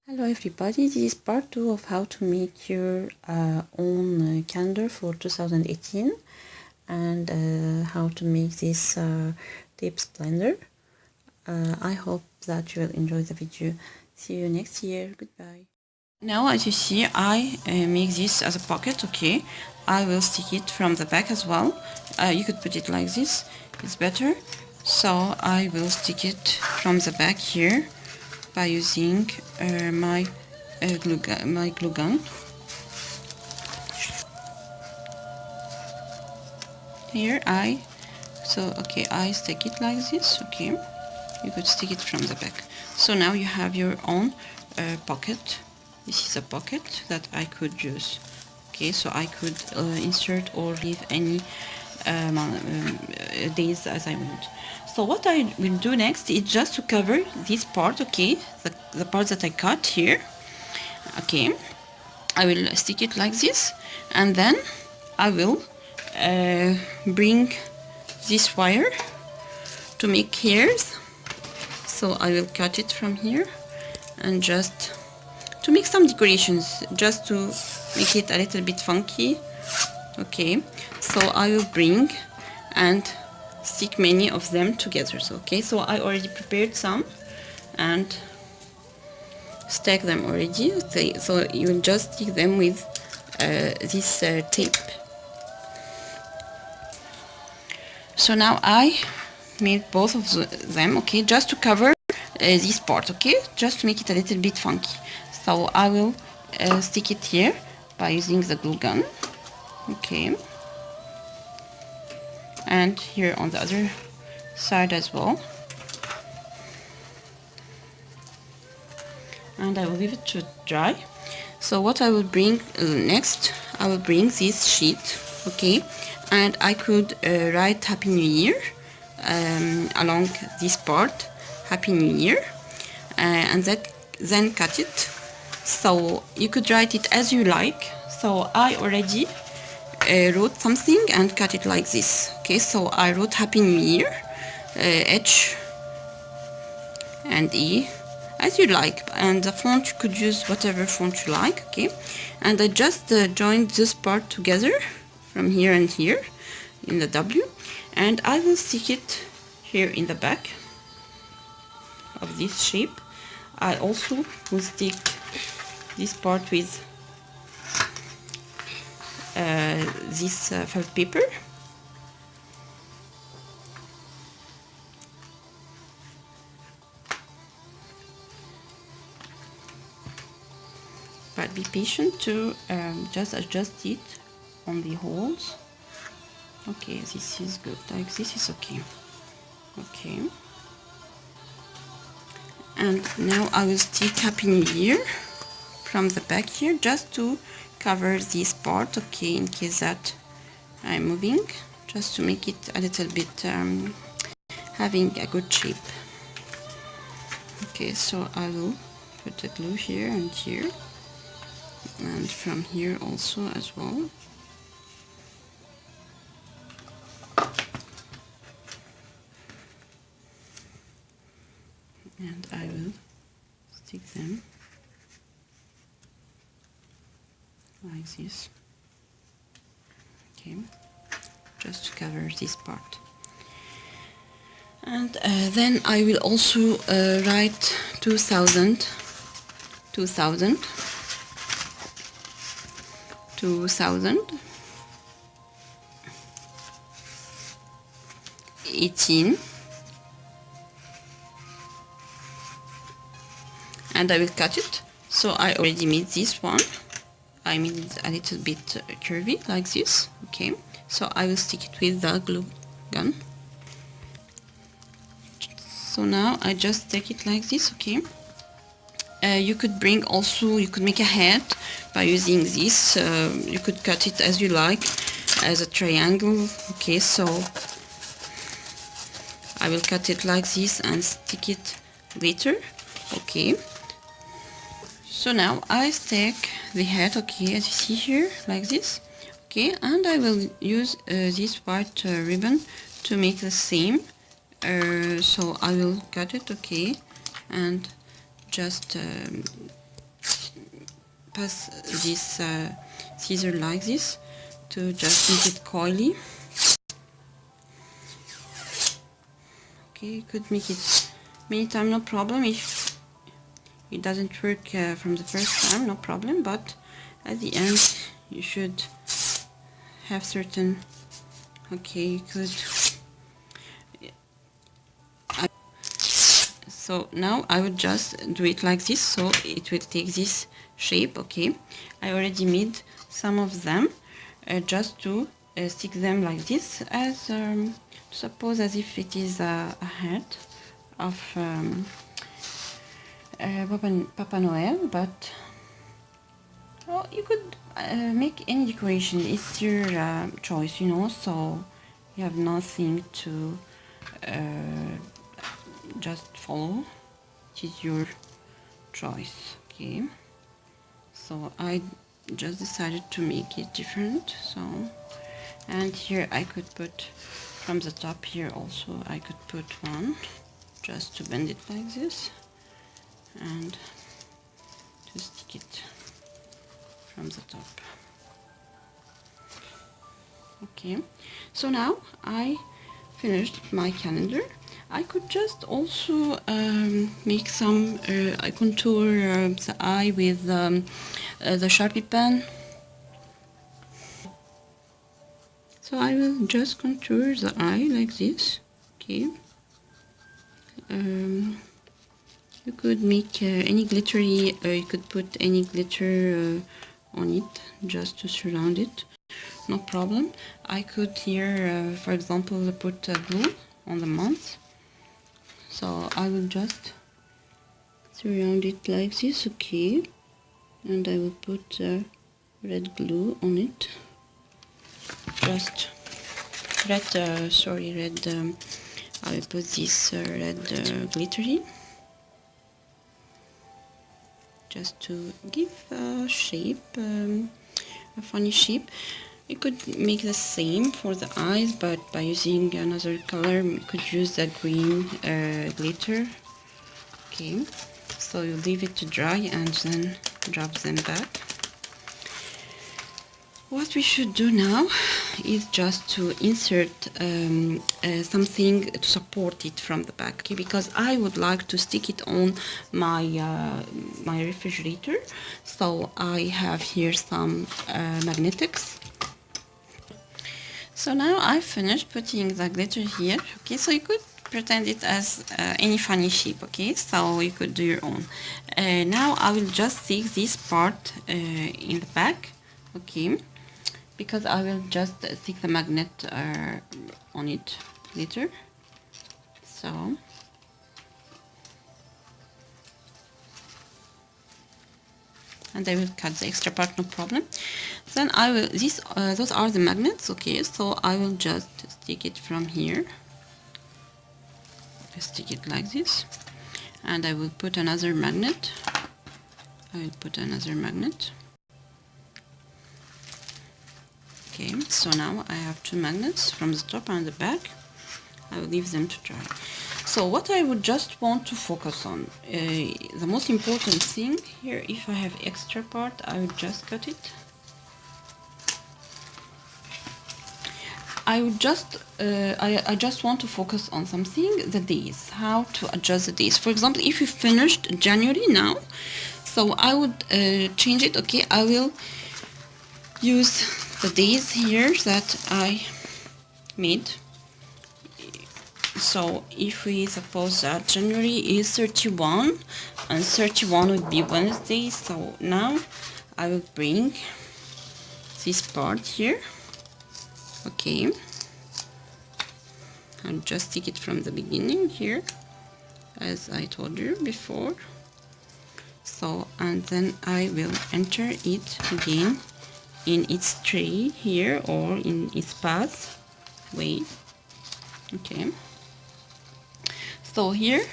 Hello everybody, this is part 2 of how to make your own calendar for 2018 and how to make this tips blender. I hope that you will enjoy the video. See you next year. Goodbye. Now as you see, I make this as a pocket, okay. I will stick it from the back as well. You could put it like this, it's better. So I will stick it from the back here by using my glue gun. Here I stick it like this. Okay, you could stick it from the back. So now you have your own pocket. This is a pocket that I could use. Okay, so I could insert or leave any days as I want. So what I will do next is just to cover this part, okay, the part that I cut here. Okay, I will stick it like this, and then I will bring this wire to make hairs. So I will cut it from here and just to make some decorations, just to make it a little bit funky. Okay, so I will bring and stick many of them together. So okay, so I already prepared some and stack them already. Okay, so you will just stick them with this tape. So now I made both of them, okay, just to cover this part, okay, just to make it a little bit funky. So I will stick it here by using the glue gun, okay, and here on the other side as well, and I will leave it to dry. So what I will bring next, I will bring this sheet, okay, and I could write Happy New Year along this part, Happy New Year, and then cut it. So you could write it as you like. So I already wrote something and cut it like this. Okay, so I wrote Happy New Year, H and E, as you like, and the font you could use whatever font you like. Okay, and I just joined this part together from here and here in the W, and I will stick it here in the back of this shape. I also will stick this part with this felt paper. But be patient to just adjust it on the holes. Okay, this is good, like this is okay. Okay, and now I will stick Happy New Year from the back here, just to cover this part, okay, in case that I'm moving, just to make it a little bit having a good shape. Okay, so I will put the glue here and here, and from here also as well. And I will stick them like this. Okay, just to cover this part. And then I will also write 2000, 2000, 2000, 18, and I will cut it. So I already made this one. I made it a little bit curvy like this. Okay, so I will stick it with the glue gun. So now I just take it like this. Okay, you could bring also, you could make a hat by using this. You could cut it as you like, as a triangle. Okay, so I will cut it like this and stick it later. Okay, so now I stick the hat, okay, as you see here, like this. Okay, and I will use this white ribbon to make the same. So I will cut it, okay, and just pass this scissor like this to just make it coily. Okay, you could make it many times, no problem. If it doesn't work from the first time, no problem, but at the end you should have certain. Okay, you could. So now I would just do it like this, so it will take this shape. Okay, I already made some of them just to stick them like this, as suppose as if it is a head of Papa Noel, but oh, you could make any decoration. It's your choice, you know, so you have nothing to just follow. It is your choice. Okay, so I just decided to make it different. So, and here I could put from the top here also I could put one just to bend it like this and to stick it from the top. Okay, so now I finished my calendar. I could just also make some, I contour the eye with the Sharpie pen. So I will just contour the eye like this. Okay. You could make any glittery, you could put any glitter on it just to surround it. No problem. I could here, for example, put glue on the month. So I will just surround it like this, okay, and I will put red glue on it. Just red, I will put this red glittery, just to give a shape, a funny shape. You could make the same for the eyes, but by using another color, you could use the green glitter. Okay, so you leave it to dry and then drop them back. What we should do now is just to insert something to support it from the back, okay? Because I would like to stick it on my my refrigerator. So I have here some magnetics. So now I finished putting the glitter here. Okay, so you could pretend it as any funny shape. Okay, so you could do your own. Now I will just stick this part in the back. Okay, because I will just stick the magnet on it later. So and I will cut the extra part, no problem. Then I will, those are the magnets, okay, so I will just stick it from here. I stick it like this, and I will put another magnet. I will put another magnet. Okay, so now I have two magnets from the top and the back. I will leave them to dry. So what I would just want to focus on, the most important thing here, if I have extra part, I would just cut it. I would just, I just want to focus on something, the days, how to adjust the days. For example, if you finished January now, so I would change it, okay, I will use the days here that I made. So if we suppose that January is 31 and 31 would be Wednesday, so now I will bring this part here. Okay, I'll just stick it from the beginning here, as I told you before. So, and then I will enter it again in its tray here, or in its path way. Okay, so here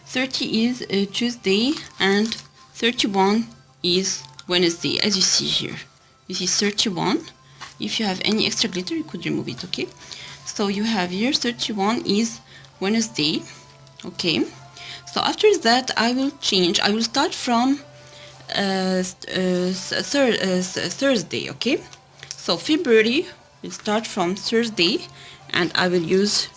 30 is Tuesday and 31 is Wednesday, as you see here. This is 31. If you have any extra glitter, you could remove it, okay? So you have here 31 is Wednesday, okay? So after that, I will change. I will start from Thursday, okay? So February will start from Thursday, and I will use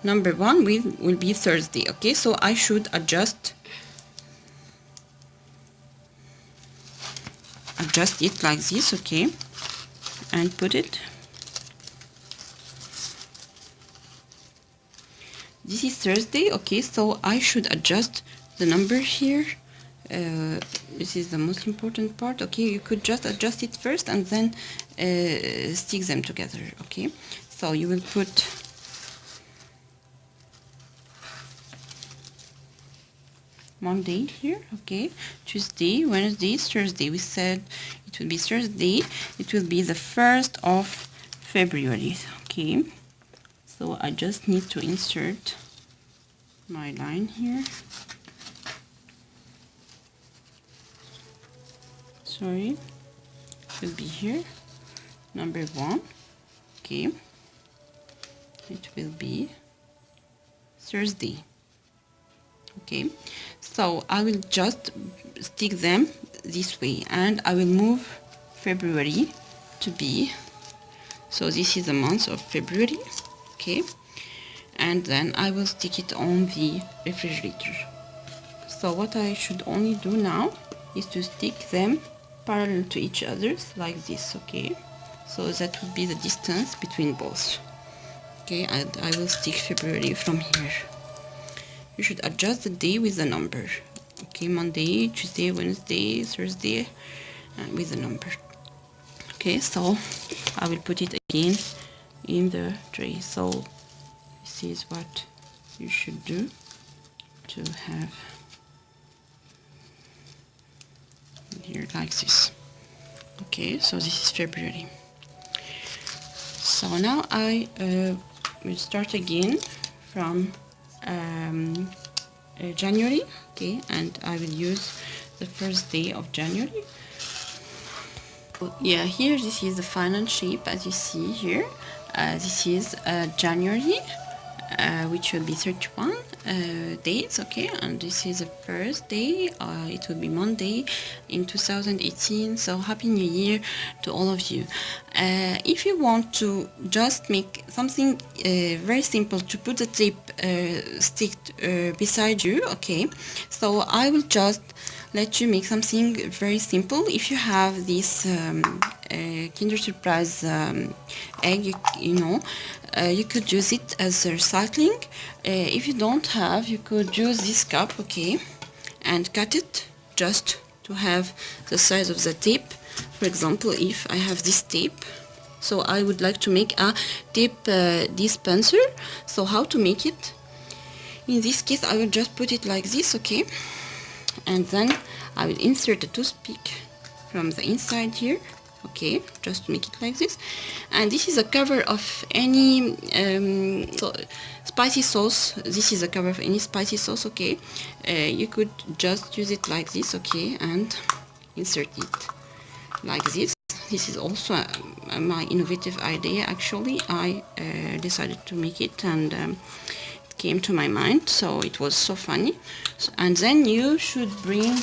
number 1 will be Thursday, okay? So I should adjust it like this, okay, and put it. This is Thursday, okay, so I should adjust the number here. This is the most important part, okay? You could just adjust it first and then stick them together, okay? So you will put Monday here, okay, Tuesday, Wednesday, Thursday. We said it will be Thursday. It will be the 1st of February, okay? So I just need to insert my line here. Sorry, it will be here, number 1, okay? It will be Thursday. Okay, so I will just stick them this way, and I will move February to be, so this is the month of February, okay, and then I will stick it on the refrigerator. So what I should only do now is to stick them parallel to each other like this, okay? So that would be the distance between both. Okay, and I will stick February from here. You should adjust the day with the number. Okay, Monday, Tuesday, Wednesday, Thursday, with the number. Okay, so I will put it again in the tray. So this is what you should do to have here like this. Okay, so this is February. So now I will start again from January, okay, and I will use the first day of January. Yeah, here this is the final shape as you see here. This is January, which will be 31 days, okay, and this is the first day. It will be Monday in 2018. So happy new year to all of you. If you want to just make something very simple to put the tape stick beside you, okay, so I will just let you make something very simple. If you have this Kinder Surprise egg, you know, you could use it as a recycling. If you don't have, you could use this cup, okay, and cut it just to have the size of the tape. For example, if I have this tape, so I would like to make a tape dispenser. So how to make it? In this case, I will just put it like this, okay, and then I will insert a toothpick from the inside here, okay, just to make it like this. And this is a cover of any spicy sauce. This is a cover of any spicy sauce, okay. You could just use it like this, okay, and insert it like this. This is also my innovative idea. Actually, I decided to make it, and it came to my mind, so it was so funny. So, and then you should bring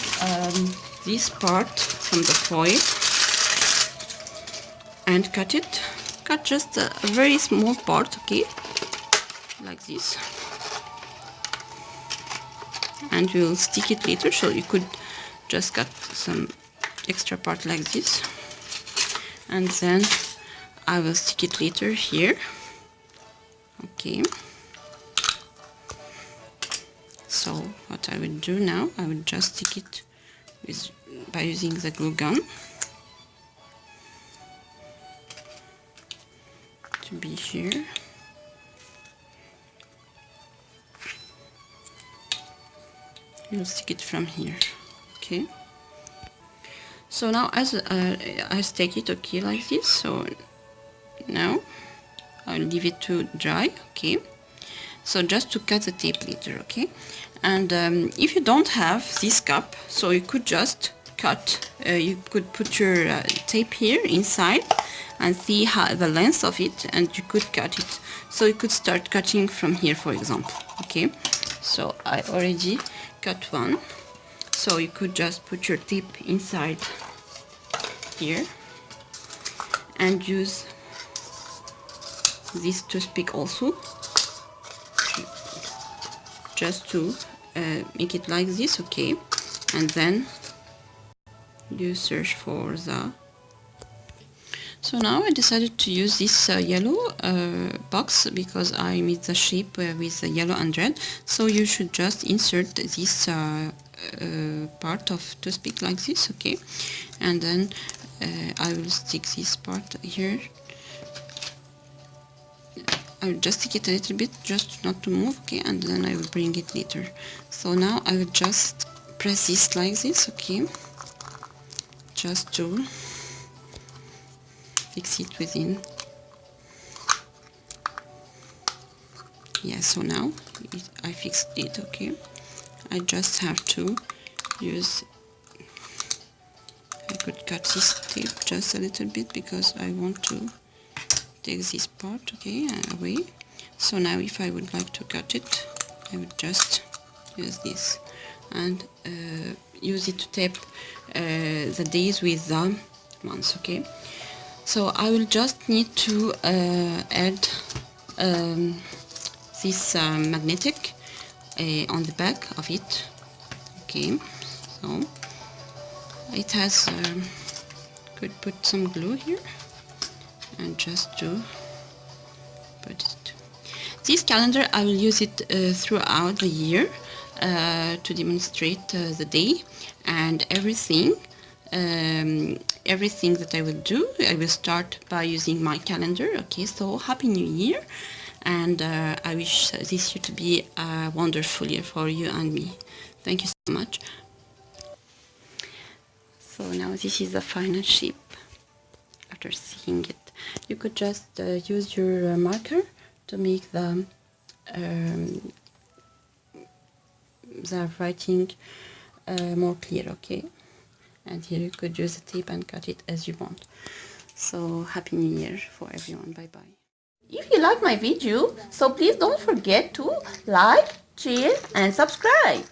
this part from the foil and cut it. Cut just a very small part, okay, like this, and we'll stick it later. So you could just cut some extra part like this, and then I will stick it later here, okay. So what I will do now, I will just stick it by using the glue gun to be here. You'll stick it from here, okay. So now as I stick it, okay, like this. So now I'll leave it to dry, okay. So just to cut the tape later, okay. And if you don't have this cup, so you could just cut, you could put your tape here inside, and see how the length of it, and you could cut it. So you could start cutting from here, for example. Okay, so I already cut one, so you could just put your tip inside here and use this toothpick also, just to make it like this. Okay, and then you search for the. So now I decided to use this yellow box because I made the shape with the yellow and red. So you should just insert this part of toothpick like this. Okay, and then I will stick this part here. I will just stick it a little bit, just not to move. Okay, and then I will bring it later. So now I will just press this like this. Okay, just to fix it within. Yeah, so now I fixed it. Okay, I just have to use, I could cut this tape just a little bit because I want to take this part, okay, away. So now if I would like to cut it, I would just use this and use it to tape the days with the months. Okay, so I will just need to add this magnetic on the back of it. Okay, so it has could put some glue here and just to put it. This calendar I will use it throughout the year to demonstrate the day and everything. Everything that I will do, I will start by using my calendar. Okay, so Happy New Year, and I wish this year to be a wonderful year for you and me. Thank you so much. So now this is the final shape after seeing it. You could just use your marker to make the writing more clear. Okay, and here you could use the tape and cut it as you want. So Happy New Year for everyone. Bye bye. If you like my video, so please don't forget to like, share and subscribe.